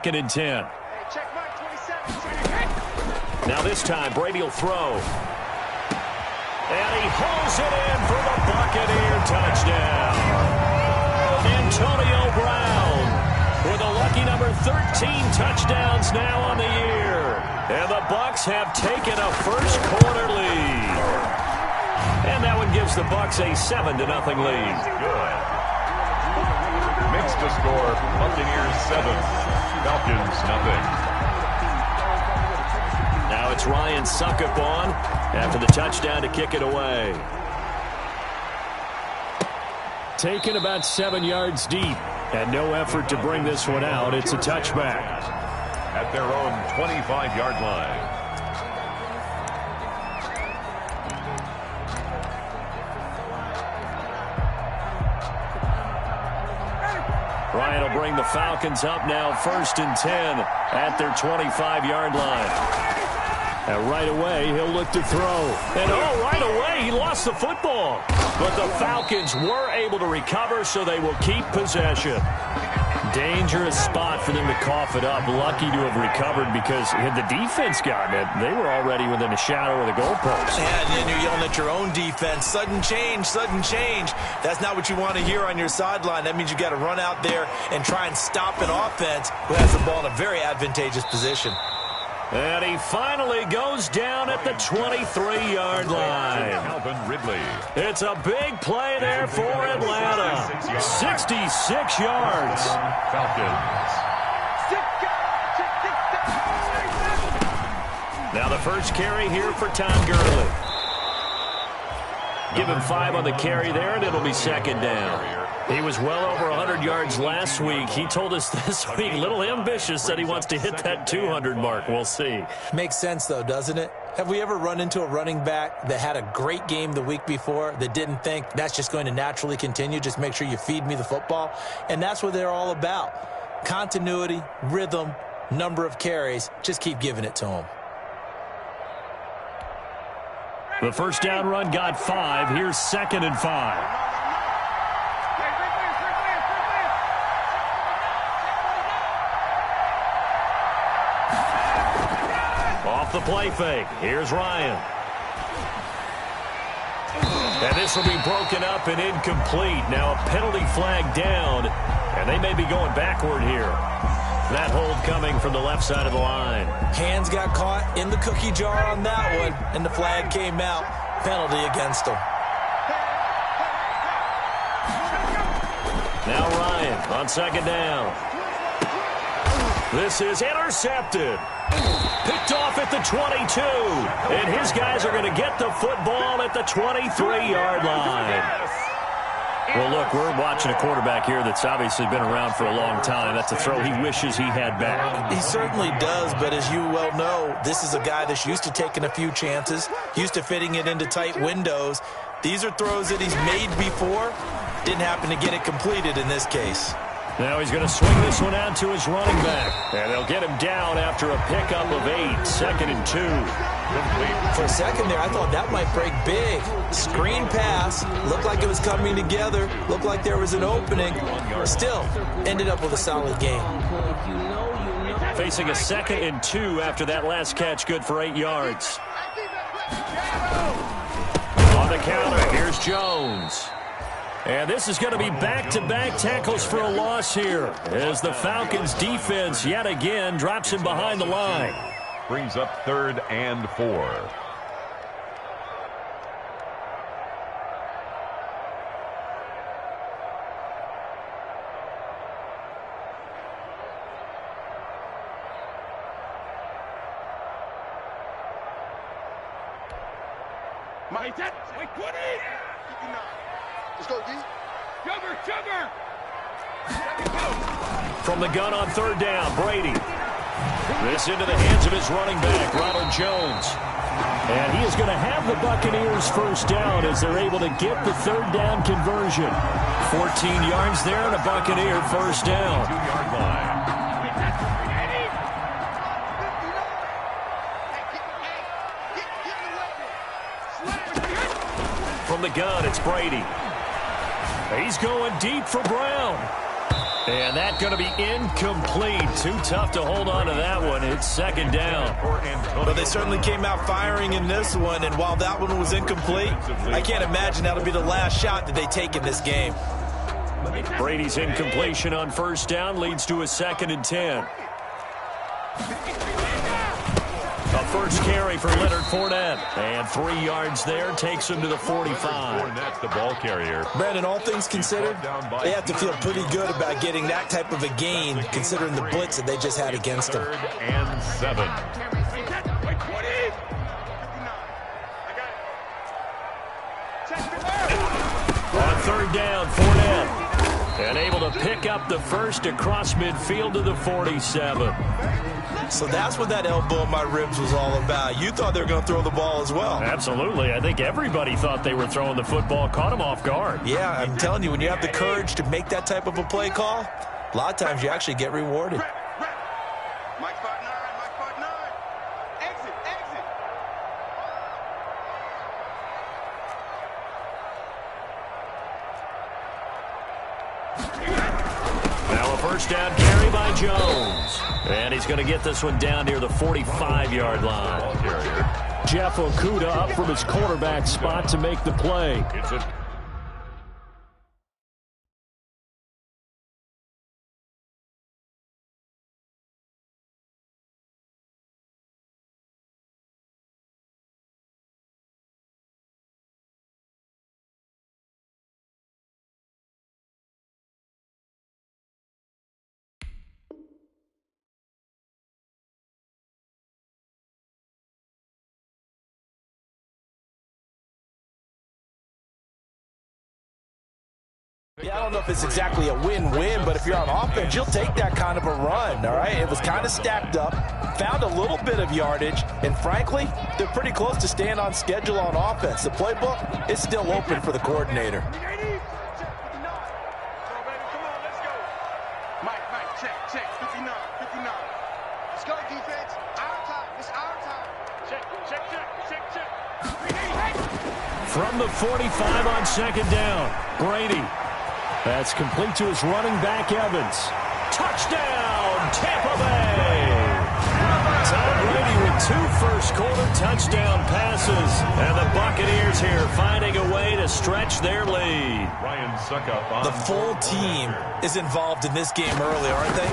2nd and 10. Now this time, Brady will throw. And he holds it in for the Buccaneer touchdown. Antonio Brown with a lucky number 13 touchdowns now on the year. And the Bucs have taken a first-quarter lead. And that one gives the Bucs a 7-0 lead. Good. Makes the score Buccaneers 7, Falcons nothing. Now it's Ryan Suckup on after the touchdown to kick it away. Taken about 7 yards deep and no effort to bring this one out. It's a touchback. At their own 25-yard line. Ryan will bring the Falcons up now 1st and 10 at their 25-yard line. And right away, he'll look to throw. And right away, he lost the football. But the Falcons were able to recover, so they will keep possession. Dangerous spot for them to cough it up. Lucky to have recovered because had the defense gotten it, they were already within a shadow of the goalpost. Yeah, and then you're yelling at your own defense. Sudden change, sudden change. That's not what you want to hear on your sideline. That means you got to run out there and try and stop an offense who has the ball in a very advantageous position. And he finally goes down at the 23-yard line. Calvin Ridley. It's a big play there for Atlanta. 66 yards. Falcons. Now the first carry here for Todd Gurley. Give him 5 on the carry there, and it'll be 2nd down. He was well over 100 yards last week. He told us this week, little ambitious, that he wants to hit that 200 mark. We'll see. Makes sense, though, doesn't it? Have we ever run into a running back that had a great game the week before that didn't think that's just going to naturally continue? Just make sure you feed me the football. And that's what they're all about. Continuity, rhythm, number of carries. Just keep giving it to them. The first down run got 5. Here's 2nd and 5. Off the play fake. Here's Ryan. And this will be broken up and incomplete. Now a penalty flag down, and they may be going backward here. That hold coming from the left side of the line. Hands got caught in the cookie jar on that one, and the flag came out. Penalty against them. Now Ryan on 2nd down. This is intercepted. Picked off at the 22. And his guys are going to get the football at the 23-yard line. Well, look, we're watching a quarterback here that's obviously been around for a long time. That's a throw he wishes he had back. He certainly does, but as you well know, this is a guy that's used to taking a few chances, used to fitting it into tight windows. These are throws that he's made before. Didn't happen to get it completed in this case. Now he's going to swing this one out to his running back. And they'll get him down after a pickup of 8. 2nd and 2. For a second there, I thought that might break big. Screen pass. Looked like it was coming together. Looked like there was an opening. Still, ended up with a solid game. Facing a 2nd and 2 after that last catch. Good for 8 yards. On the counter, here's Jones. And this is going to be back-to-back tackles for a loss here as the Falcons defense yet again drops him behind the line. Brings up 3rd and 4. Let's go, D. Jumper! From the gun on 3rd down, Brady. This into the hands of his running back, Ronald Jones. And he is going to have the Buccaneers first down as they're able to get the 3rd down conversion. 14 yards there and a Buccaneer first down. 2-yard line. From the gun, it's Brady. He's going deep for Brown. And that's going to be incomplete. Too tough to hold on to that one. It's second down. Well, they certainly came out firing in this one, and while that one was incomplete, I can't imagine that'll be the last shot that they take in this game. Brady's incompletion on first down leads to a 2nd and 10. A first carry for Leonard Fournette. And 3 yards there takes him to the 45. Fournette's the ball carrier. Brandon, all things considered, they have to feel pretty good about getting that type of a gain, considering the blitz that they just had against them. 3rd and 7. On 3rd down, Fournette. And able to pick up the first across midfield to the 47. So that's what that elbow in my ribs was all about. You thought they were going to throw the ball as well. Absolutely. I think everybody thought they were throwing the football, caught him off guard. Yeah, I'm telling you, when you have the courage to make that type of a play call, a lot of times you actually get rewarded. Mike 5-9, Mike 5-9. Exit, exit. Now a first down carry by Jones. And he's going to get this one down near the 45-yard line. Jeff Okudah up from his quarterback spot to make the play. It's a Yeah, I don't know if it's exactly a win-win, but if you're on offense, you'll take that kind of a run, all right? It was kind of stacked up, found a little bit of yardage, and frankly, they're pretty close to staying on schedule on offense. The playbook is still open for the coordinator. Check, 59, 59. Let's go, defense. Our time. It's our time. Check. From the 45 on 2nd down, Brady. That's complete to his running back, Evans. Touchdown, Tampa Bay! Tom Brady with 2 first-quarter touchdown passes. And the Buccaneers here finding a way to stretch their lead. Ryan Suckup on The full team is involved in this game early, aren't they?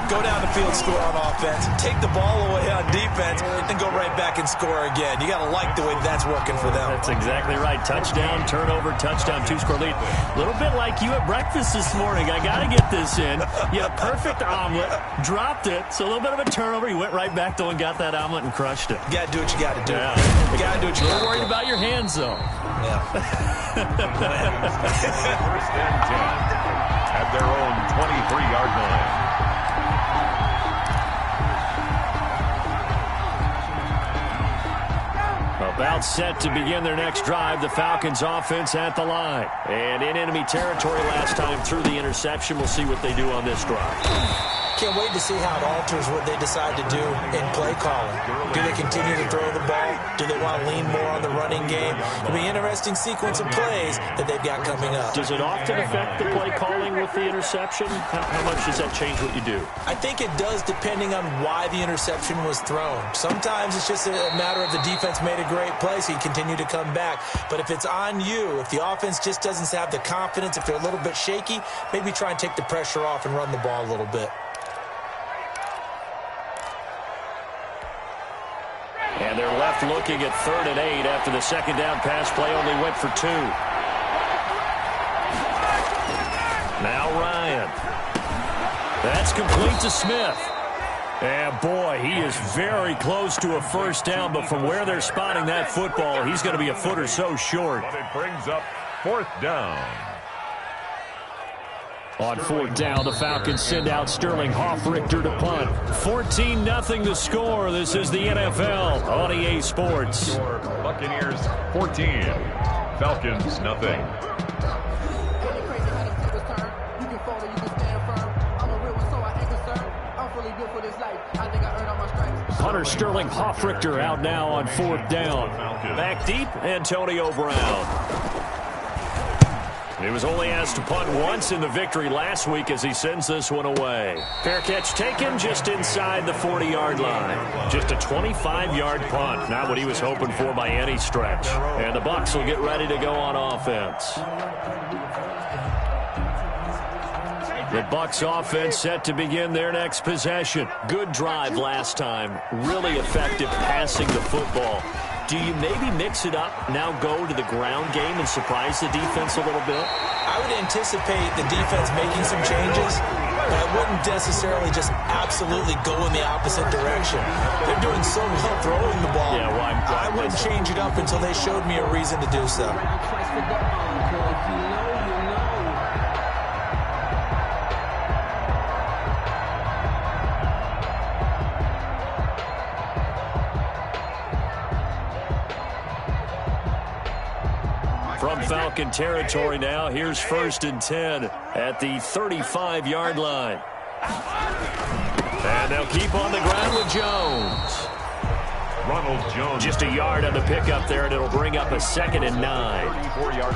Go down the field, score on offense, take the ball away on defense, and go right back and score again. You got to like the way that's working for them. That's exactly right. Touchdown, turnover, touchdown, 2-score lead. A little bit like you at breakfast this morning. I got to get this in. You had a perfect omelet, dropped it, so a little bit of a turnover. You went right back, though, and got that omelet and crushed it. You got to do what you got to do. Yeah. You got to do what you got to do. You're worried about your hands, though. Yeah. 1st and 10 at their own 23-yard line. About set to begin their next drive, the Falcons offense at the line. And in enemy territory last time through the interception. We'll see what they do on this drive. Can't wait to see how it alters what they decide to do in play calling. Do they continue to throw the ball? Do they want to lean more on the running game? It'll be an interesting sequence of plays that they've got coming up. Does it often affect the play calling with the interception? How much does that change what you do? I think it does, depending on why the interception was thrown. Sometimes it's just a matter of the defense made a great play, so you continue to come back. But if it's on you, if the offense just doesn't have the confidence, if they're a little bit shaky, maybe try and take the pressure off and run the ball a little bit. And they're left looking at 3rd and 8 after the 2nd down pass play only went for 2. Now Ryan. That's complete to Smith. And boy, he is very close to a first down, but from where they're spotting that football, he's going to be a foot or so short. But it brings up 4th down. On 4th down, the Falcons send out Sterling Hoffrichter to punt. 14-0 the score. This is the NFL on EA Sports. Buccaneers 14, Falcons nothing. Hunter Sterling Hoffrichter out now on 4th down. Back deep, Antonio Brown. He was only asked to punt once in the victory last week as he sends this one away. Fair catch taken just inside the 40-yard line. Just a 25-yard punt. Not what he was hoping for by any stretch. And the Bucs will get ready to go on offense. The Bucs offense set to begin their next possession. Good drive last time. Really effective passing the football. Do you maybe mix it up, now go to the ground game and surprise the defense a little bit? I would anticipate the defense making some changes, but I wouldn't necessarily just absolutely go in the opposite direction. They're doing so well throwing the ball. Yeah, well, I wouldn't change it up until they showed me a reason to do so. From Falcon territory now, here's 1st and 10 at the 35-yard line. And they'll keep on the ground with Jones. Ronald Jones. Just a yard on the pickup there, and it'll bring up a 2nd and 9.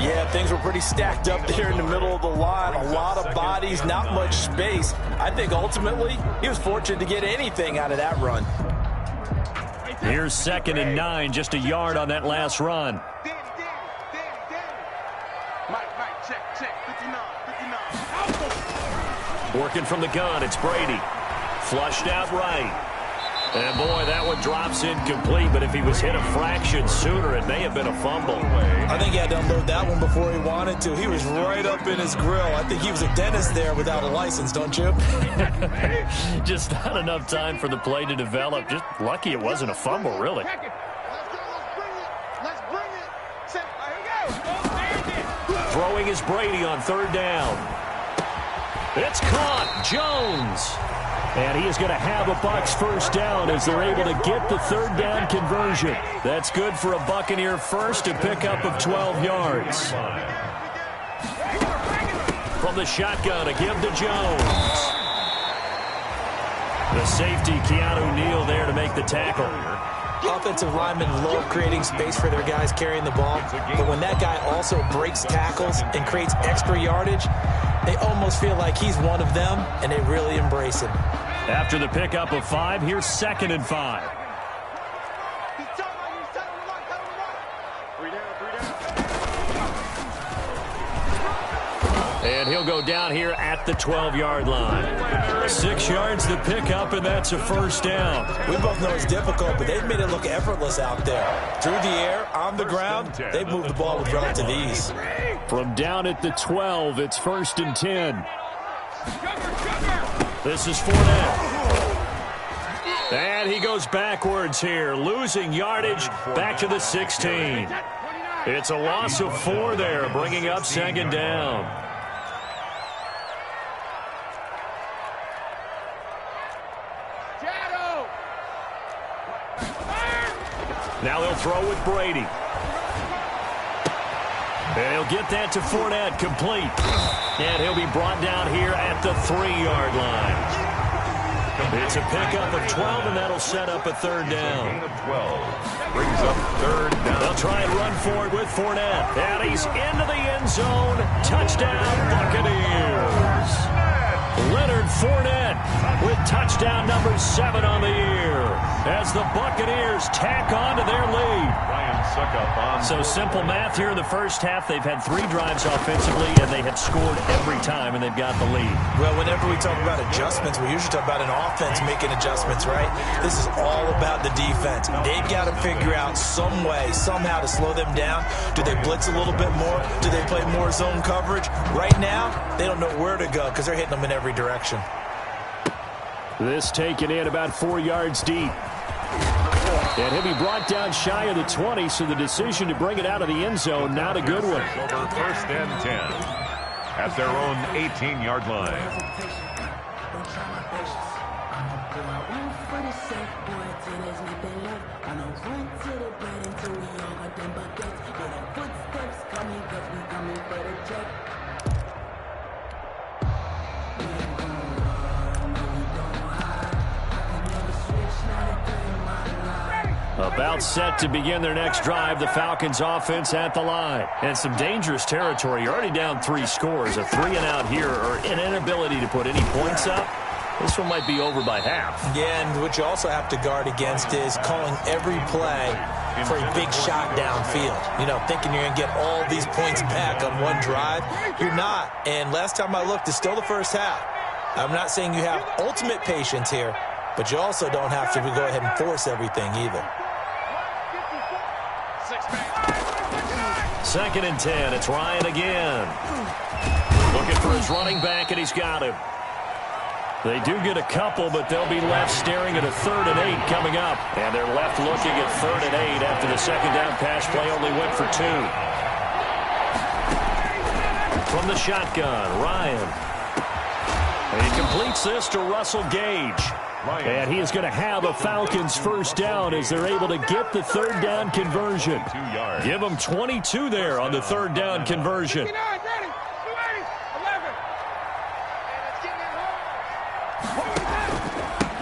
Yeah, things were pretty stacked up there in the middle of the line. A lot of bodies, not much space. I think ultimately he was fortunate to get anything out of that run. Here's 2nd and 9, just a yard on that last run. Working from the gun, it's Brady. Flushed out right. And boy, that one drops incomplete, but if he was hit a fraction sooner, it may have been a fumble. I think he had to unload that one before he wanted to. He was right up in his grill. I think he was a dentist there without a license, don't you? Just not enough time for the play to develop. Just lucky it wasn't a fumble, really. Throwing is Brady on 3rd down. It's caught. Jones. And he is going to have a Bucs 1st down as they're able to get the 3rd down conversion. That's good for a Buccaneer first, a pickup of 12 yards. From the shotgun, a give to Jones. The safety, Keanu Neal, there to make the tackle. Offensive linemen love creating space for their guys carrying the ball, but when that guy also breaks tackles and creates extra yardage, they almost feel like he's one of them, and they really embrace him. After the pickup of 5, here's 2nd and 5. And he'll go down here at the 12-yard line. 6 yards to pick up, and that's a 1st down. We both know it's difficult, but they've made it look effortless out there. Through the air, on the ground, they've moved the ball with relative ease. From down at the 12, it's 1st and 10. This is Fournette. And he goes backwards here, losing yardage back to the 16. It's a loss of 4 there, bringing up 2nd down. Now they'll throw with Brady. And he'll get that to Fournette, complete. And he'll be brought down here at the 3-yard line. It's a pickup of 12, and that'll set up a 3rd down. 12 brings up 3rd down. They'll try and run for it with Fournette. And he's into the end zone. Touchdown, Buccaneers. Leonard Fournette with touchdown number 7 on the year as the Buccaneers tack on to their lead. So simple math here in the first half. They've had 3 drives offensively, and they have scored every time, and they've got the lead. Well, whenever we talk about adjustments, we usually talk about an offense making adjustments, right? This is all about the defense. They've got to figure out some way, somehow to slow them down. Do they blitz a little bit more? Do they play more zone coverage? Right now, they don't know where to go because they're hitting them in every direction. This taken in about 4 yards deep. And he'll be brought down shy of the 20, so the decision to bring it out of the end zone, not a good one. Over 1st and 10 at their own 18-yard line. A About set to begin their next drive, the Falcons offense at the line. And some dangerous territory. You're already down 3 scores. A 3-and-out here or an inability to put any points up. This one might be over by half. Yeah, and what you also have to guard against is calling every play for a big shot downfield. You know, thinking you're going to get all these points back on one drive. You're not. And last time I looked, it's still the first half. I'm not saying you have ultimate patience here, but you also don't have to go ahead and force everything either. 2nd and 10. It's Ryan again. Looking for his running back, and he's got him. They do get a couple, but they'll be left staring at a 3rd and 8 coming up. And they're left looking at 3rd and 8 after the second down pass play only went for 2. From the shotgun, Ryan. And he completes this to Russell Gage. And he is going to have a Falcons first down as they're able to get the 3rd down conversion. Give them 22 there on the 3rd down conversion.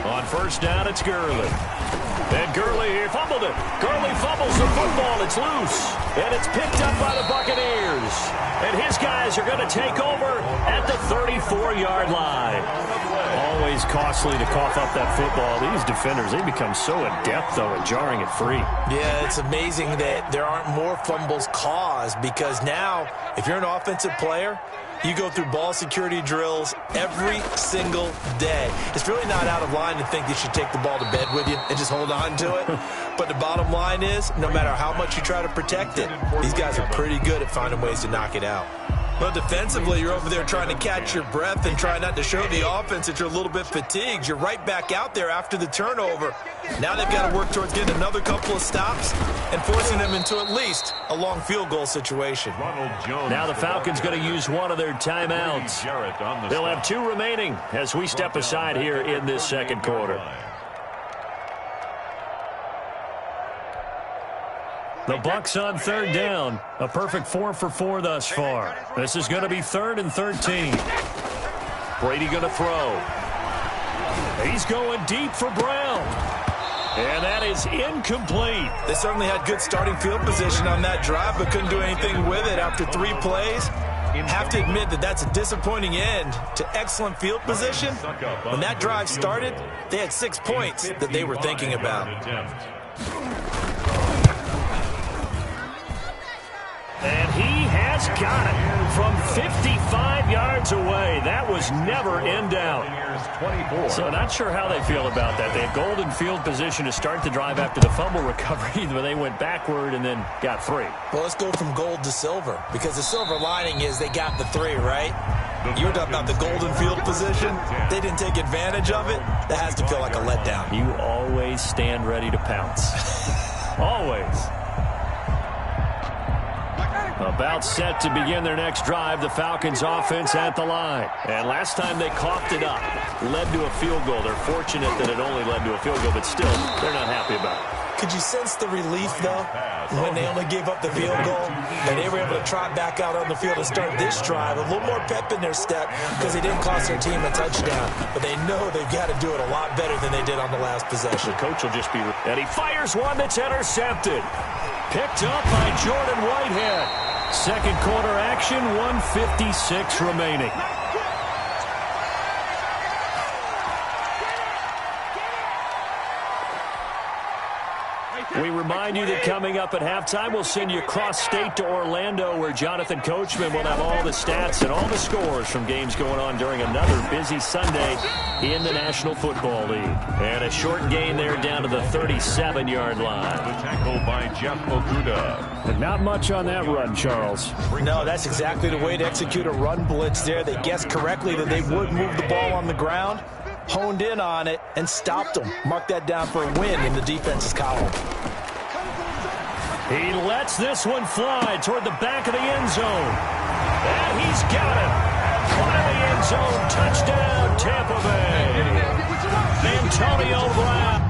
On first down, it's Gurley. And Gurley, he fumbled it. Gurley fumbles the football. It's loose. And it's picked up by the Buccaneers. And his guys are going to take over at the 34-yard line. Always costly to cough up that football. These defenders, they become so adept, though, at jarring it free. Yeah, it's amazing that there aren't more fumbles caused because now, if you're an offensive player, you go through ball security drills every single day. It's really not out of line to think you should take the ball to bed with you and just hold on to it. But the bottom line is, no matter how much you try to protect it, these guys are pretty good at finding ways to knock it out. Well, defensively, you're over there trying to catch your breath and try not to show the offense that you're a little bit fatigued. You're right back out there after the turnover. Now they've got to work towards getting another couple of stops and forcing them into at least a long field goal situation. Now the Falcons going to use one of their timeouts. They'll have 2 remaining as we step aside here in this second quarter. The Bucs on 3rd down. A perfect 4 for 4 thus far. This is going to be 3rd and 13. Brady going to throw. He's going deep for Brown. And that is incomplete. They certainly had good starting field position on that drive, but couldn't do anything with it after 3 plays. Have to admit that that's a disappointing end to excellent field position. When that drive started, they had 6 points that they were thinking about. And he has got it from 55 yards away. That was never in doubt. So not sure how they feel about that. They had golden field position to start the drive after the fumble recovery, but they went backward and then got 3. Well, let's go from gold to silver, because the silver lining is they got the 3, right? You were talking about the golden field position. They didn't take advantage of it. That has to feel like a letdown. You always stand ready to pounce. Always. About set to begin their next drive, the Falcons offense at the line. And last time they coughed it up, led to a field goal. They're fortunate that it only led to a field goal, but still, they're not happy about it. Could you sense the relief, though, when they only gave up the field goal? And they were able to trot back out on the field and start this drive. A little more pep in their step because they didn't cost their team a touchdown. But they know they've got to do it a lot better than they did on the last possession. The coach will just be... And he fires one that's intercepted. Picked up by Jordan Whitehead. Second quarter action, 1:56 remaining. We remind you that coming up at halftime, we'll send you cross-state to Orlando, where Jonathan Coachman will have all the stats and all the scores from games going on during another busy Sunday in the National Football League. And a short gain there down to the 37-yard line. The tackle by Jeff Okuda. And not much on that run, Charles. No, that's exactly the way to execute a run blitz there. They guessed correctly that they would move the ball on the ground, honed in on it, and stopped them. Mark that down for a win in the defense's column. He lets this one fly toward the back of the end zone. And he's got it. One in the end zone. Touchdown, Tampa Bay. Antonio Brown.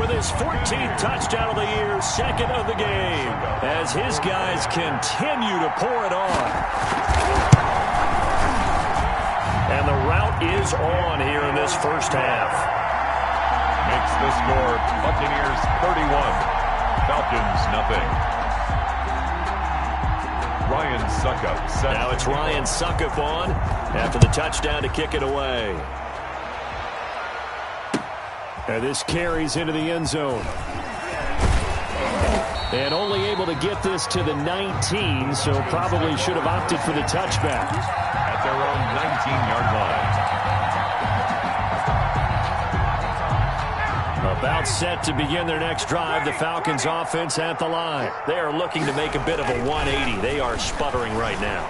With his 14th touchdown of the year, second of the game, as his guys continue to pour it on. And the route is on here in this first half. Makes the score Buccaneers 31, Falcons nothing. Ryan Suckup set. Now it's Ryan Suckup on after the touchdown to kick it away. And this carries into the end zone. And only able to get this to the 19, so probably should have opted for the touchback. At their own 19-yard line. About set to begin their next drive, the Falcons offense at the line. They are looking to make a bit of a 180. They are sputtering right now.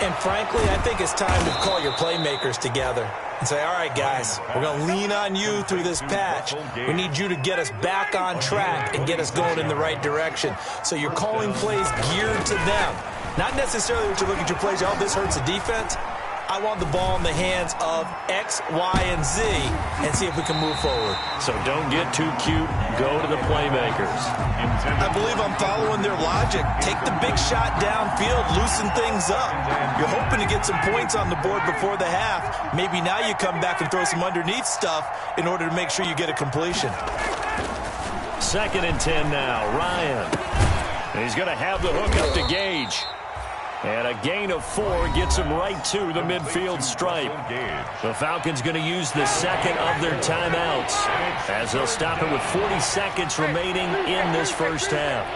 And frankly, I think it's time to call your playmakers together and say, all right, guys, we're going to lean on you through this patch. We need you to get us back on track and get us going in the right direction. So you're calling plays geared to them. Not necessarily what you look at your plays, oh, this hurts the defense. I want the ball in the hands of X, Y, and Z and see if we can move forward. So don't get too cute. Go to the playmakers. I believe I'm following their logic. Take the big shot downfield, loosen things up. You're hoping to get some points on the board before the half. Maybe now you come back and throw some underneath stuff in order to make sure you get a completion. 2nd and 10 now. Ryan. He's going to have the hook up to Gage. And a gain of 4 gets him right to the midfield stripe. The Falcons going to use the second of their timeouts as they'll stop it with 40 seconds remaining in this first half.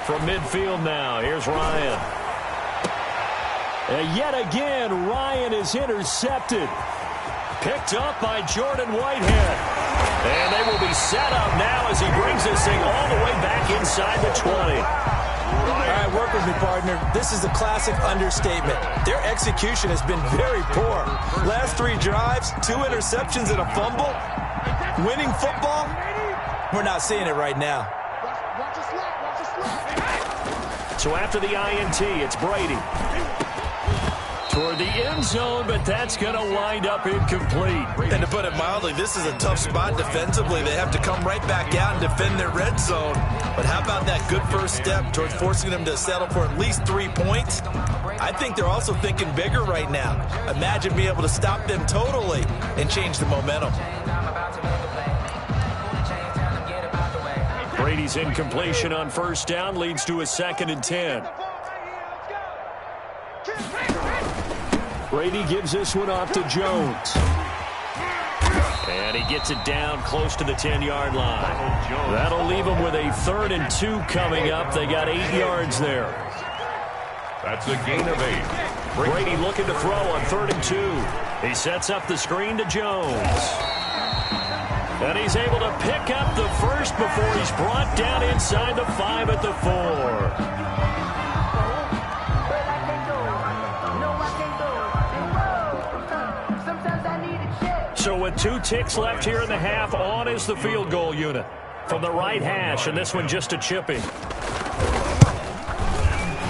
From midfield now, here's Ryan. And yet again, Ryan is intercepted. Picked up by Jordan Whitehead. And they will be set up now as he brings this thing all the way back inside the 20. All right, work with me, partner. This is a classic understatement. Their execution has been very poor. Last 3 drives, 2 interceptions and a fumble. Winning football, we're not seeing it right now. So after the INT, it's Brady. Toward the end zone, but that's going to wind up incomplete. And to put it mildly, this is a tough spot defensively. They have to come right back out and defend their red zone. But how about that good first step towards forcing them to settle for at least 3 points? I think they're also thinking bigger right now. Imagine being able to stop them totally and change the momentum. Brady's incompletion on first down leads to a 2nd and 10. Brady gives this one off to Jones. And he gets it down close to the 10-yard line. That'll leave him with a 3rd and 2 coming up. They got 8 yards there. That's a gain of 8. Brady looking to throw on 3rd and 2. He sets up the screen to Jones. And he's able to pick up the first before he's brought down inside the 5 at the 4. So with 2 ticks left here in the half, on is the field goal unit. From the right hash, and this one just a chipping.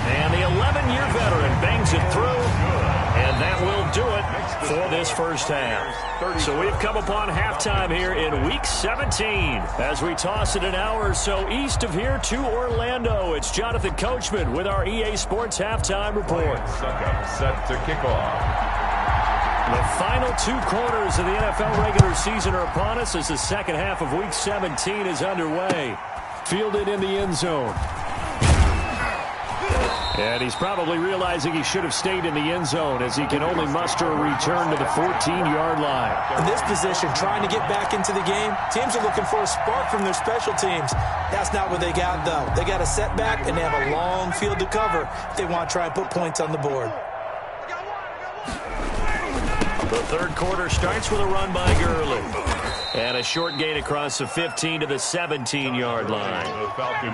And the 11-year veteran bangs it through, and that will do it for this first half. So we've come upon halftime here in Week 17. As we toss it an hour or so east of here to Orlando, it's Jonathan Coachman with our EA Sports Halftime Report. Suckup set to kick off. The final 2 quarters of the NFL regular season are upon us as the second half of Week 17 is underway. Fielded in the end zone. And he's probably realizing he should have stayed in the end zone as he can only muster a return to the 14-yard line. In this position, trying to get back into the game, teams are looking for a spark from their special teams. That's not what they got, though. They got a setback, and they have a long field to cover if they want to try and put points on the board. The third quarter starts with a run by Gurley. And a short gain across the 15 to the 17-yard line.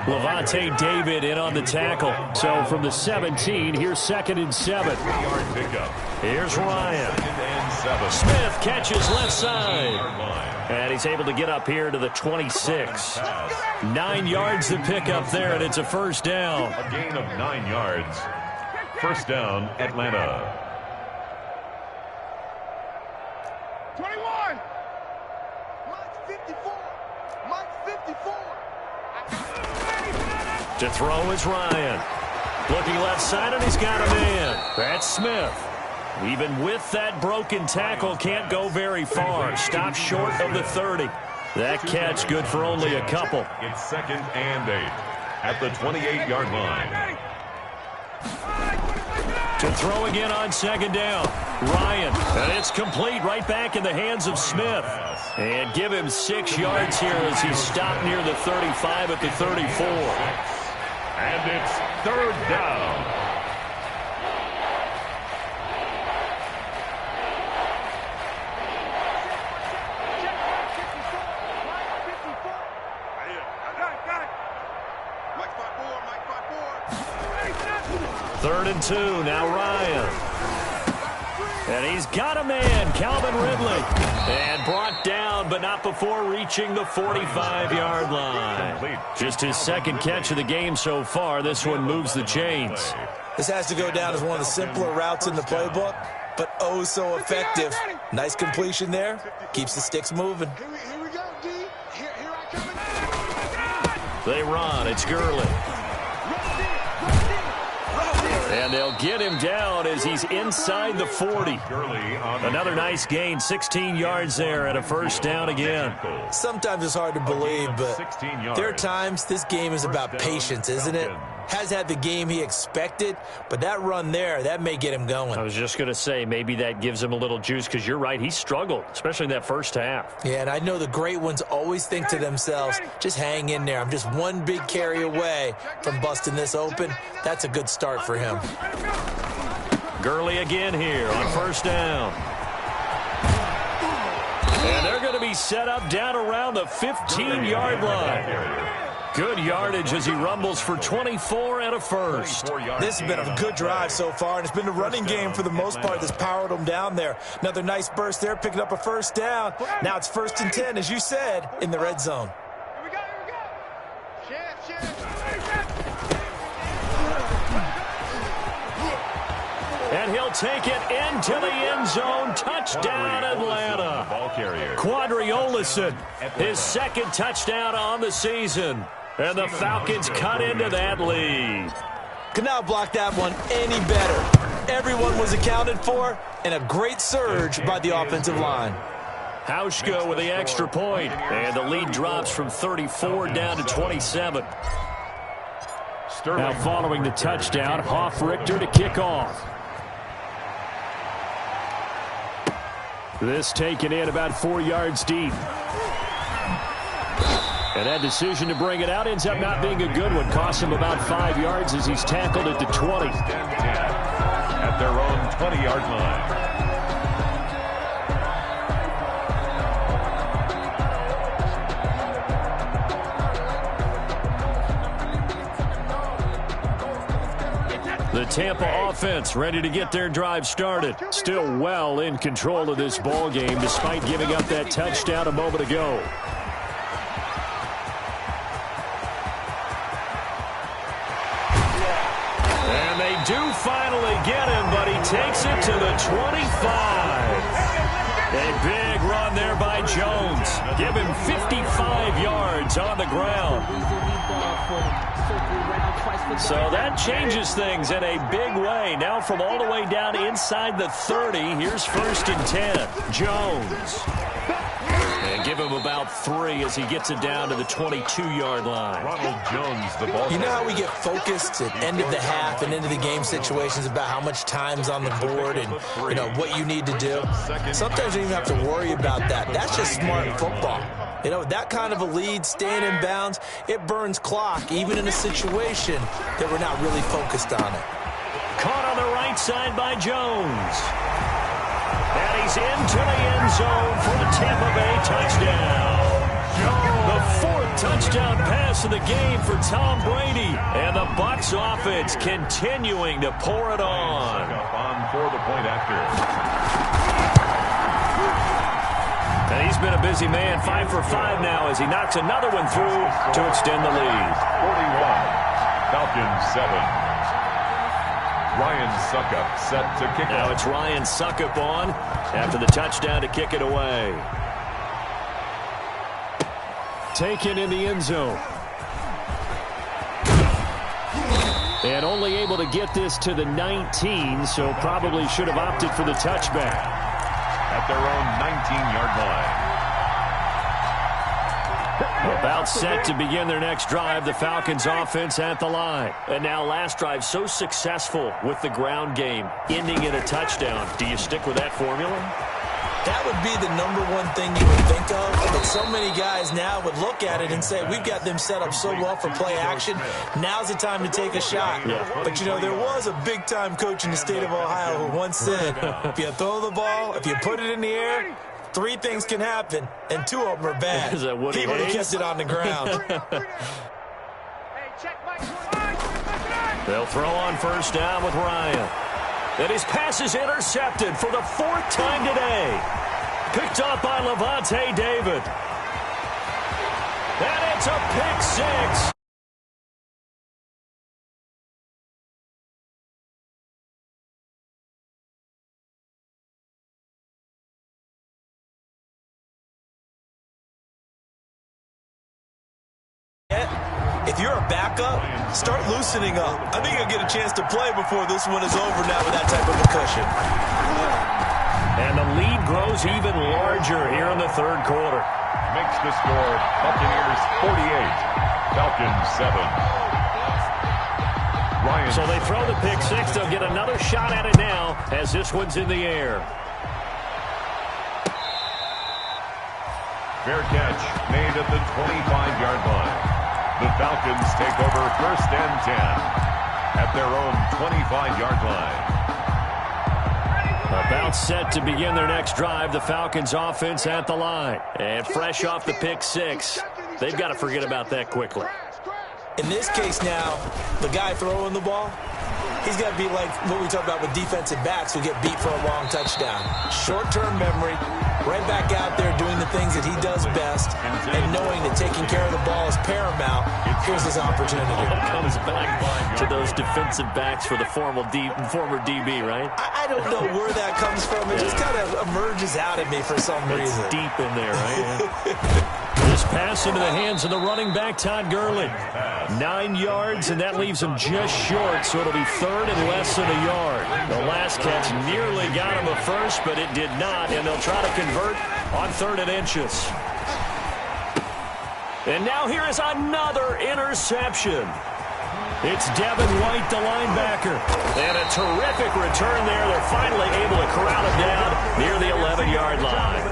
Levante David in on the tackle. So from the 17, here's 2nd and 7. Here's Ryan. Smith catches left side. And he's able to get up here to the 26. 9 yards to pick up there, and it's a first down. A gain of 9 yards. First down, Atlanta. 21. Mike 54. Mike 54. To throw is Ryan. Looking left side, and he's got a man. That's Smith. Even with that broken tackle, can't go very far. Stops short of the 30. That catch good for only a couple. It's 2nd and 8 at the 28-yard line. To throw again on 2nd down. Ryan, and it's complete right back in the hands of Smith. And give him 6 yards here as he's stopped near the 35 at the 34. And it's 3rd down. Third and 2, now Ryan. And he's got a man, Calvin Ridley. And brought down, but not before reaching the 45-yard line. Just his 2nd catch of the game so far. This one moves the chains. This has to go down as one of the simpler routes in the playbook, but oh so effective. Nice completion there. Keeps the sticks moving. Here we go, D. Here I come. They run. It's Gurley. And they'll get him down as he's inside the 40. Another nice gain, 16 yards there and a 1st down again. Sometimes it's hard to believe, but there are times this game is about patience, isn't it? Has had the game he expected, but that run there, that may get him going. I was just going to say, maybe that gives him a little juice, because you're right, he struggled, especially in that 1st half. Yeah, and I know the great ones always think to themselves, just hang in there. I'm just one big carry away from busting this open. That's a good start for him. Gurley again here on 1st down. And they're going to be set up down around the 15-yard line. Good yardage as he rumbles for 24 and a 1st. This has been a good drive so far, and it's been the running game for the most part that's powered him down there. Another nice burst there, picking up a 1st down. Now it's 1st and 10, as you said, in the red zone. Here we go, here we go. Shift. And he'll take it into the end zone. Touchdown, Atlanta. Quadri Olison, his 2nd touchdown on the season. And the Falcons cut into that lead. Could not block that one any better. Everyone was accounted for, and a great surge by the offensive line. Hauschka with the extra point, and the lead drops from 34 down to 27. Now following the touchdown, Hoff-Richter to kick off. This taken in about 4 yards deep. And that decision to bring it out ends up not being a good one. Costs him about 5 yards as he's tackled at the 20. At their own 20-yard line. The Tampa offense ready to get their drive started. Still well in control of this ball game despite giving up that touchdown a moment ago. And they do finally get him, but he takes it to the 25. A big run there by Jones. Give him 55 yards on the ground. So that changes things in a big way. Now from all the way down inside the 30, here's 1st and 10. Jones. And give him about 3 as he gets it down to the 22-yard line. Ronald Jones, the ball. You know how we get focused at end of the half and into the game situations about how much time's on the board and, you know, what you need to do? Sometimes you don't even have to worry about that. That's just smart football. You know, that kind of a lead, staying in bounds, it burns clock, even in a situation that we're not really focused on it. Caught on the right side by Jones. And he's into the end zone for the Tampa Bay touchdown. The 4th touchdown pass of the game for Tom Brady. And the Bucs offense continuing to pour it on. On for the point after. And he's been a busy man, 5 for 5 now as he knocks another one through to extend the lead. 41, Falcons 7. Ryan Suckup set to kick Now off. it's Ryan Suckup on after the touchdown to kick it away. Taken in the end zone. And only able to get this to the 19, so probably should have opted for the touchback. At their own 19-yard line. About set to begin their next drive, the Falcons offense at the line. And now last drive so successful with the ground game, ending in a touchdown. Do you stick with that formula? That would be the #1 thing you would think of, but so many guys now would look at it and say, we've got them set up so well for play action, now's the time to take a shot. Yeah. But, you know, there was a big-time coach in the state of Ohio who once said, if you throw the ball, if you put it in the air, 3 things can happen, and 2 of them are bad. Is that what he would have kept it on the ground. They'll throw on first down with Ryan. And his pass is intercepted for the 4th time today. Picked up by Levante David. And it's a pick 6. If you're a backup, start loosening up. I think you'll get a chance to play before this one is over now with that type of a cushion. And the lead grows even larger here in the 3rd quarter. Makes the score Buccaneers 48, Falcons 7. Ryan. So they throw the pick 6. They'll get another shot at it now as this one's in the air. Fair catch made at the 25-yard line. The Falcons take over 1st and 10 at their own 25-yard line. About set to begin their next drive, the Falcons offense at the line. And fresh off the pick 6, they've got to forget about that quickly. In this case now, the guy throwing the ball, he's got to be like what we talk about with defensive backs who get beat for a long touchdown. Short-term memory, right back out there doing the things that he does best, and knowing that taking care of the ball is paramount. Here's his opportunity. It comes back to those defensive backs for the former DB, right? I don't know where that comes from. It just kind of emerges out at me for some reason. It's deep in there, right? This pass into the hands of the running back, Todd Gurley. 9 yards, and that leaves him just short, so it'll be 3rd and less than a yard. The last catch nearly got him a first, but it did not, and they'll try to convert on 3rd and inches. And now here is another interception. It's Devin White, the linebacker. And a terrific return there. They're finally able to corral him down near the 11-yard line.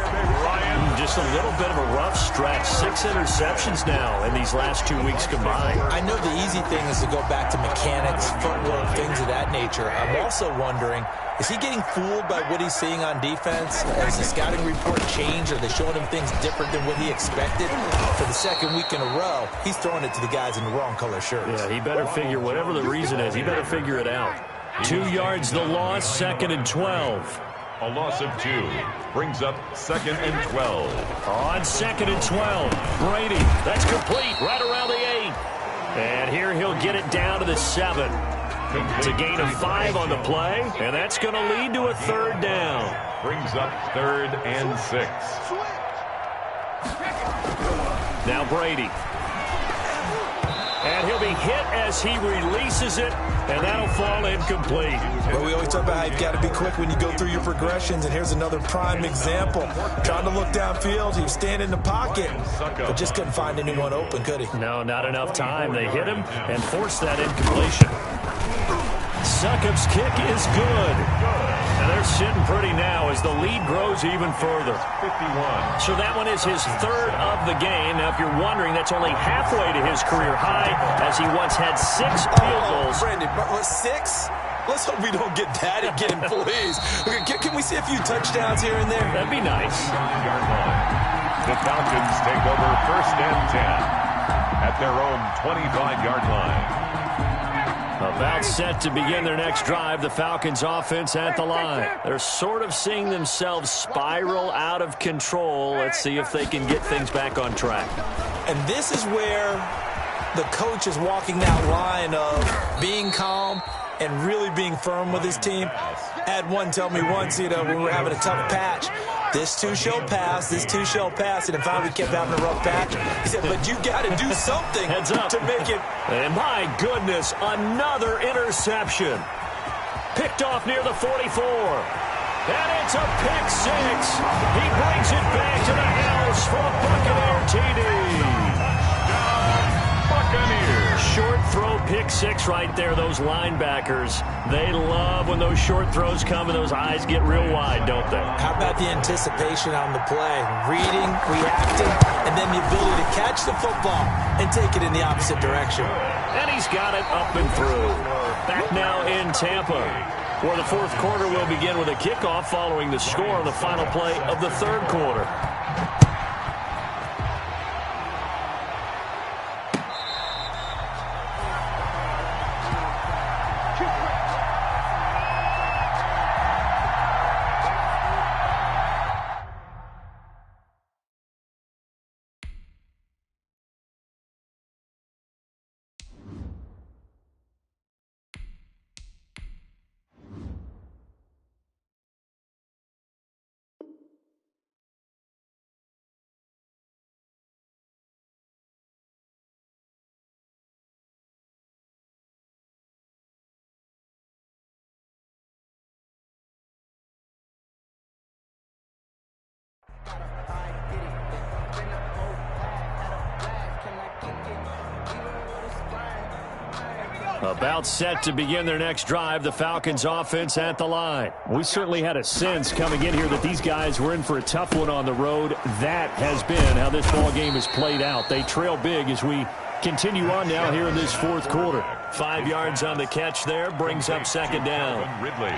Just a little bit of a rough stretch. 6 interceptions now in these last 2 weeks combined. I know the easy thing is to go back to mechanics, footwork, things of that nature. I'm also wondering, is he getting fooled by what he's seeing on defense? Has the scouting report changed? Are they showing him things different than what he expected? For the 2nd week in a row, he's throwing it to the guys in the wrong color shirts. Yeah, he better figure, whatever the reason is, he better figure it out. 2 yards the loss, 2nd and 12. A loss of 2 brings up 2nd and 12. On 2nd and 12, Brady, that's complete, right around the 8. And here he'll get it down to the 7. It's a gain of 5 on the play, and that's going to lead to a 3rd down. Brings up 3rd and 6. Now Brady. And he'll be hit as he releases it, and that'll fall incomplete. Well, we always talk about how you've got to be quick when you go through your progressions, and here's another prime example. Trying to look downfield, he was standing in the pocket, but just couldn't find anyone open, could he? No, not enough time. They hit him and forced that incompletion. Succop's kick is good. And they're sitting pretty now as the lead grows even further. 51. So that one is his 3rd of the game. Now, if you're wondering, that's only halfway to his career high, as he once had 6 field goals. Brandon, 6? Let's hope we don't get that again, please. Can we see a few touchdowns here and there? That'd be nice. The Falcons take over 1st and 10 at their own 25-yard line. About set to begin their next drive, the Falcons offense at the line. They're sort of seeing themselves spiral out of control. Let's see if they can get things back on track. And this is where the coach is walking that line of being calm and really being firm with his team. I had one tell me once, when we were having a tough patch, this too shall pass, this too shall pass. And finally we kept having a rough patch. He said, but you got to do something Heads up to make it. And my goodness, another interception. Picked off near the 44. And it's a pick six. He brings it back to the house for a Buccaneer TD. Buccaneers. Short throw pick six right there, those linebackers. They love when those short throws come and those eyes get real wide, don't they? How about the anticipation on the play? Reading, reacting, and then the ability to catch the football and take it in the opposite direction. And he's got it up and through. Back now in Tampa, where the fourth quarter will begin with a kickoff following the score on the final play of the third quarter. About set to begin their next drive, the Falcons offense at the line. We certainly had a sense coming in here that these guys were in for a tough one on the road. That has been how this ball game has played out. They trail big as we continue on now here in this fourth quarter. 5 yards on the catch there, brings up second down. Ridley.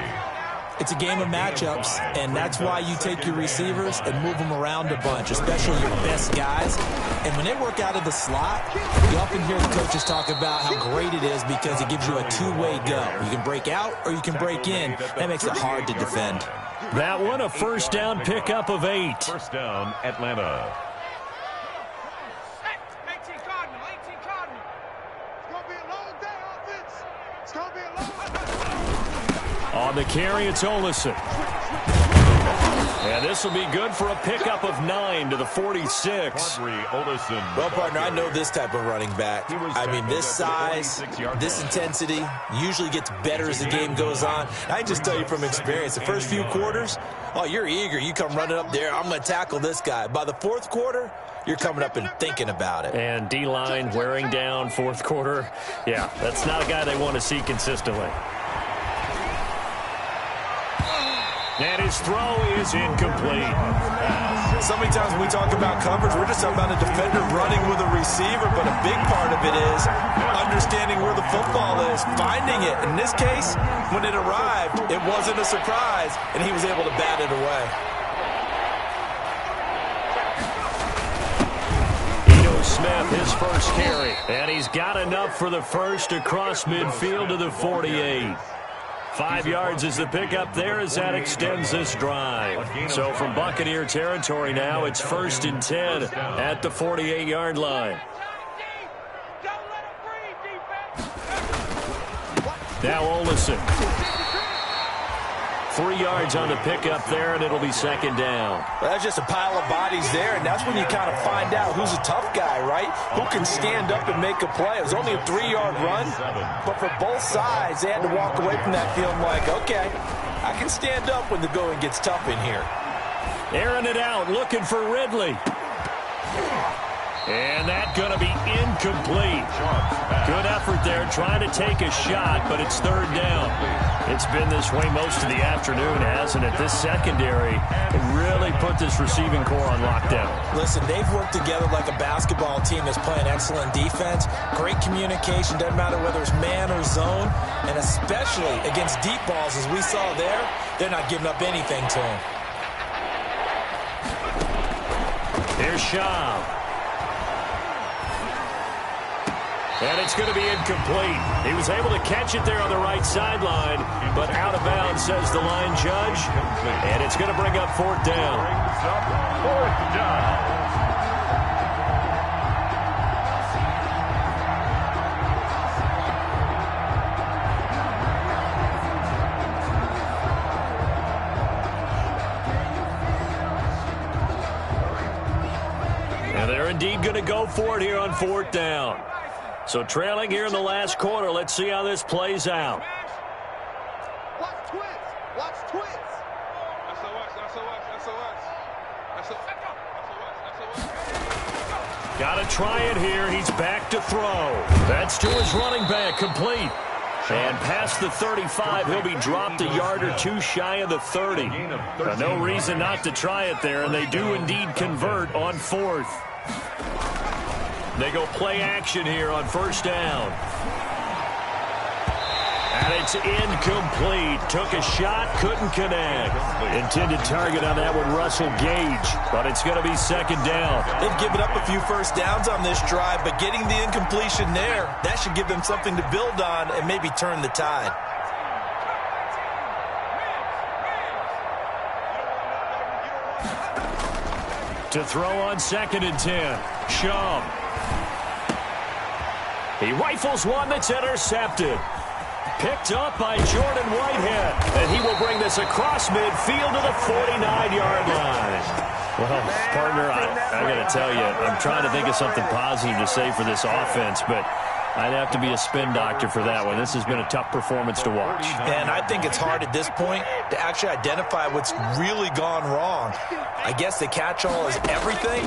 It's a game of matchups, and that's why you take your receivers and move them around a bunch, especially your best guys. And when they work out of the slot, you often hear the coaches talk about how great it is because it gives you a two-way go. You can break out or you can break in. That makes it hard to defend. That one, a first down pickup of 8. First down, Atlanta. 18 Cardinal, 18 Cardinal. It's going to be a long day, offense. It's going to be a long day. On the carry, it's Olsen. And this will be good for a pickup of 9 to the 46. Well, partner, I know this type of running back. I mean, this size, this intensity usually gets better as the game goes on. I can just tell you from experience, the first few quarters, oh, you're eager. You come running up there, I'm going to tackle this guy. By the fourth quarter, you're coming up and thinking about it. And D-line wearing down fourth quarter. Yeah, that's not a guy they want to see consistently. And his throw is incomplete. So many times when we talk about coverage, we're just talking about a defender running with a receiver, but a big part of it is understanding where the football is, finding it. In this case, when it arrived, it wasn't a surprise, and he was able to bat it away. Smith, his first carry. And he's got enough for the first across midfield to the 48. 5 yards is the pickup there as that extends this drive. So from Buccaneer territory now, it's 1st and 10 at the 48-yard line. Now Olsen. 3 yards on the pickup there, and it'll be second down. Well, that's just a pile of bodies there, and that's when you kind of find out who's a tough guy, right? Who can stand up and make a play. It was only a 3-yard run, but for both sides, they had to walk away from that feeling like, okay, I can stand up when the going gets tough in here. Airing it out, looking for Ridley. And that's going to be incomplete. Good effort there, trying to take a shot, but it's third down. It's been this way most of the afternoon, hasn't it? This secondary really put this receiving core on lockdown. Listen, they've worked together like a basketball team that's playing excellent defense. Great communication, doesn't matter whether it's man or zone, and especially against deep balls, as we saw there, they're not giving up anything to them. Here's Shaw. And it's going to be incomplete. He was able to catch it there on the right sideline, but out of bounds, says the line judge. And it's going to bring up fourth down. Fourth down. lead, going to go for it here on 4th down. So trailing here in the last quarter. Let's see how this plays out. Watch twins. Watch twins. Got to try it here. He's back to throw. That's to his running back, complete. And past the 35, he'll be dropped a yard or two shy of the 30. But no reason not to try it there, and they do indeed convert on 4th. They go play action here on 1st down. And it's incomplete. Took a shot, couldn't connect. Intended target on that one, Russell Gage. But it's going to be 2nd down. They've given up a few first downs on this drive, but getting the incompletion there, that should give them something to build on and maybe turn the tide. To throw on 2nd and 10. Shum. He rifles one that's intercepted. Picked up by Jordan Whitehead. And he will bring this across midfield to the 49-yard line. Well, partner, I got to tell you, I'm trying to think of something positive to say for this offense, but I'd have to be a spin doctor for that one. This has been a tough performance to watch. And I think it's hard at this point to actually identify what's really gone wrong. I guess the catch-all is everything.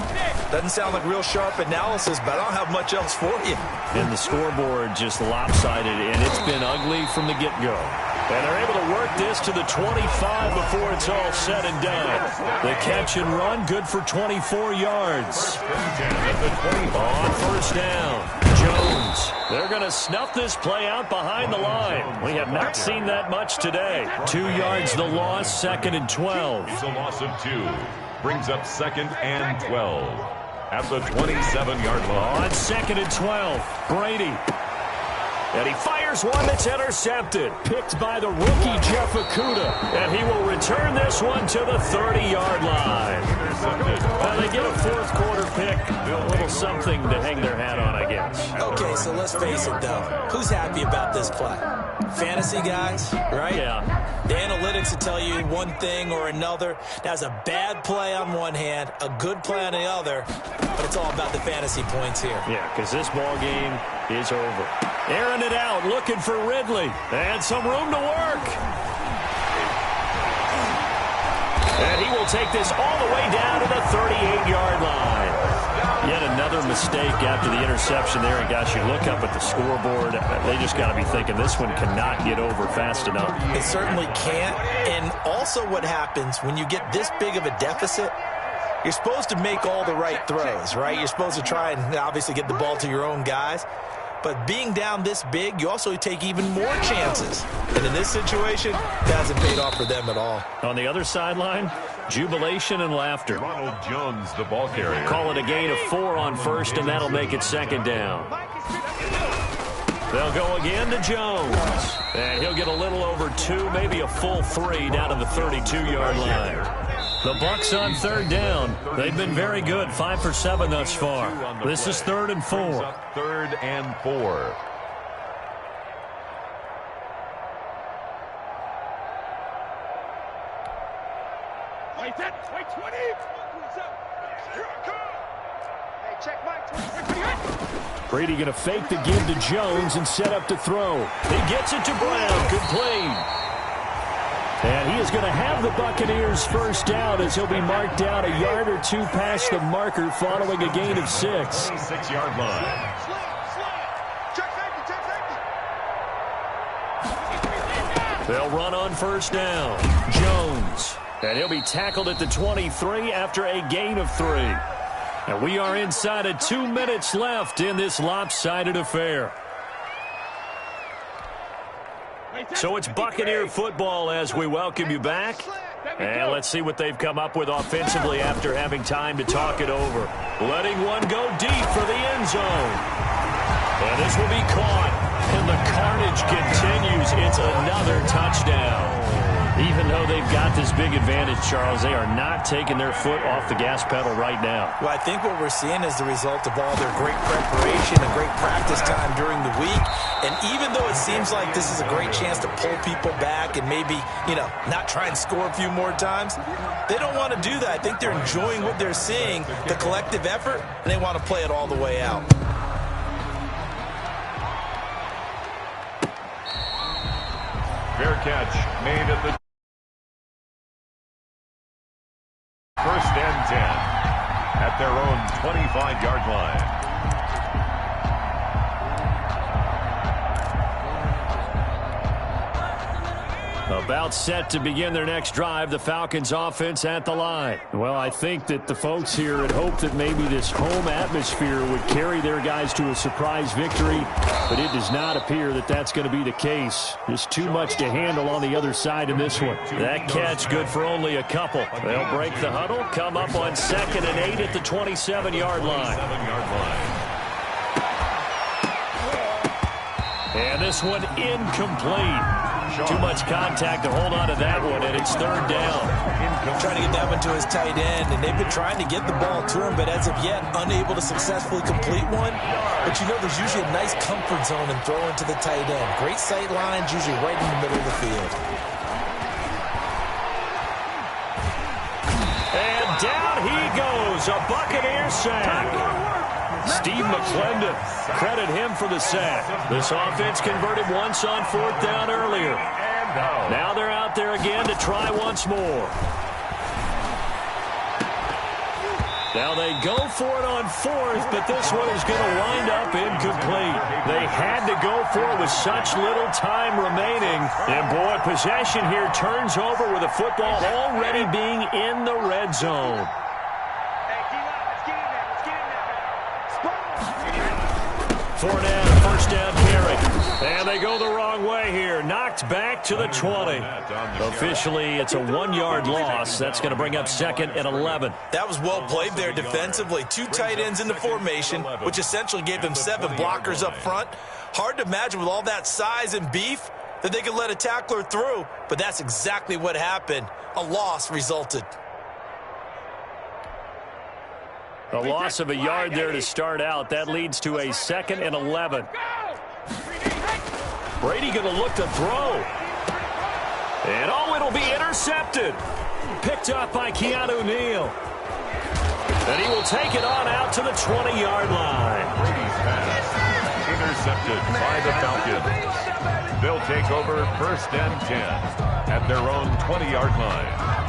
Doesn't sound like real sharp analysis, but I don't have much else for you. And the scoreboard just lopsided, and it's been ugly from the get-go. And they're able to work this to the 25 before it's all said and done. The catch and run, good for 24 yards. On 1st down, Jones. They're going to snuff this play out behind the line. We have not seen that much today. 2 yards the loss, 2nd and 12. It's a loss of 2. Brings up 2nd and 12. At the 27-yard line. On 2nd and 12, Brady. And he fires one that's intercepted. Picked by the rookie, Jeff Okudah. And he will return this one to the 30-yard line. Well, they get a 4th quarter pick. A little something to hang their hat on, I guess. Okay, so let's face it, though. Who's happy about this play? Fantasy guys, right? Yeah. The analytics will tell you one thing or another. That's a bad play on one hand, a good play on the other, but it's all about the fantasy points here. Yeah, because this ball game is over. Airing it out, looking for Ridley. And some room to work. And he will take this all the way down to the 38-yard line. Yet another mistake after the interception there. And, gosh, you look up at the scoreboard. They just got to be thinking this one cannot get over fast enough. It certainly can't. And also what happens when you get this big of a deficit, you're supposed to make all the right throws, right? You're supposed to try and obviously get the ball to your own guys. But being down this big, you also take even more chances. And in this situation, that hasn't paid off for them at all. On the other sideline, jubilation and laughter. Ronald Jones, the ball carrier. Call it a gain of 4 on 1st, and that'll make it 2nd down. They'll go again to Jones. And he'll get a little over 2, maybe a full 3 down to the 32-yard line. The Bucs on 3rd down. They've been very good, 5 for 7 thus far. This is 3rd and 4. 3rd and 4. Wait, 20. Here I come. Hey, check Mike. Brady going to fake the give to Jones and set up to throw. He gets it to Brown. Complete. And he is going to have the Buccaneers 1st down as he'll be marked down a yard or 2 past the marker following a gain of 6. 26-yard line. They'll run on 1st down. Jones. And he'll be tackled at the 23 after a gain of 3. And we are inside of 2 minutes left in this lopsided affair. So it's Buccaneer football as we welcome you back. And let's see what they've come up with offensively after having time to talk it over. Letting one go deep for the end zone. And this will be caught. And the carnage continues. It's another touchdown. Even though they've got this big advantage, Charles, they are not taking their foot off the gas pedal right now. Well, I think what we're seeing is the result of all their great preparation and great practice time during the week. And even though it seems like this is a great chance to pull people back and maybe, not try and score a few more times, they don't want to do that. I think they're enjoying what they're seeing, the collective effort, and they want to play it all the way out. Fair catch made at the first and 10 at their own 25-yard line. About set to begin their next drive, the Falcons offense at the line. Well, I think that the folks here had hoped that maybe this home atmosphere would carry their guys to a surprise victory, but it does not appear that that's going to be the case. Just too much to handle on the other side in this one. That catch good for only a couple. They'll break the huddle, come up on 2nd and 8 at the 27-yard line. And this one incomplete. Too much contact to hold on to that one, and it's 3rd down. Trying to get that one to his tight end, and they've been trying to get the ball to him, but as of yet, unable to successfully complete one. But there's usually a nice comfort zone in throwing to the tight end. Great sight lines, usually right in the middle of the field. And down he goes, a Buccaneer sack. Steve McClendon, credit him for the sack. This offense converted once on 4th down earlier. Now they're out there again to try once more. Now they go for it on 4th, but this one is going to wind up incomplete. They had to go for it with such little time remaining. And boy, possession here turns over with the football already being in the red zone. 4 down, 1st down carry. And they go the wrong way here. Knocked back to the 20. Officially, it's a 1-yard loss. That's going to bring up 2nd and 11. That was well played there defensively. 2 tight ends in the formation, which essentially gave them 7 blockers up front. Hard to imagine with all that size and beef that they could let a tackler through, but that's exactly what happened. A loss resulted. A loss of a yard there to start out. That leads to a 2nd and 11. Brady going to look to throw. And it'll be intercepted. Picked up by Keanu Neal. And he will take it on out to the 20-yard line. Brady's pass intercepted by the Falcons. They'll take over 1st and 10 at their own 20-yard line.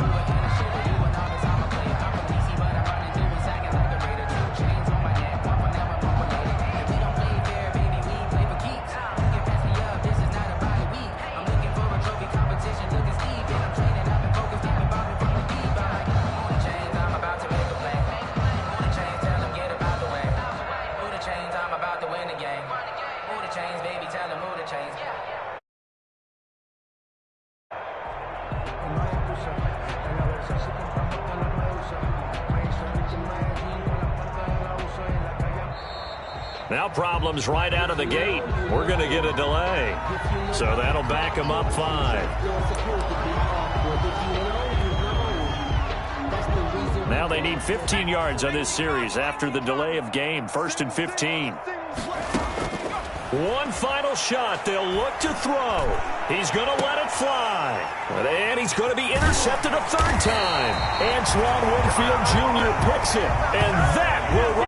Now problems right out of the gate. We're going to get a delay. So that'll back them up 5. Now they need 15 yards on this series after the delay of game. 1st and 15. One final shot. They'll look to throw. He's going to let it fly. And he's going to be intercepted a 3rd time. Antoine Winfield Jr. picks it. And that will